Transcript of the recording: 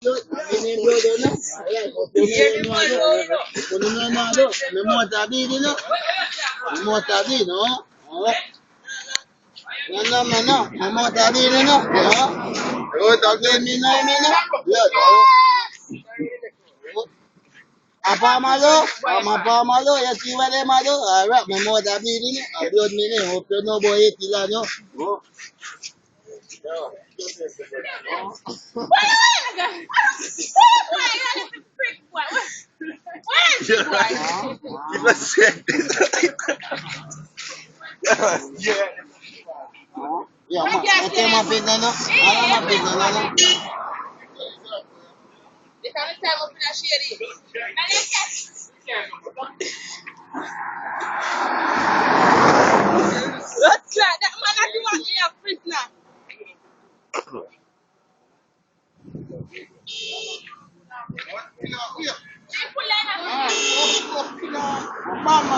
Ini bodoh no. Bodoh no no. Memang tadi ni no. Memang tadi no. Oh. Mana mana. Memang tadi ni no. Oh. Tadi mina mina. Ya. Apa malu? Apa malu? Ya siwa le malu. Ara memang tadi ni. Abiod ni. Hope no boy tila no. Oh. Kita set. Ya, mak. Ete mapit na no. Ala mapit na no. Looks like that man I do want me a prisoner. Mama,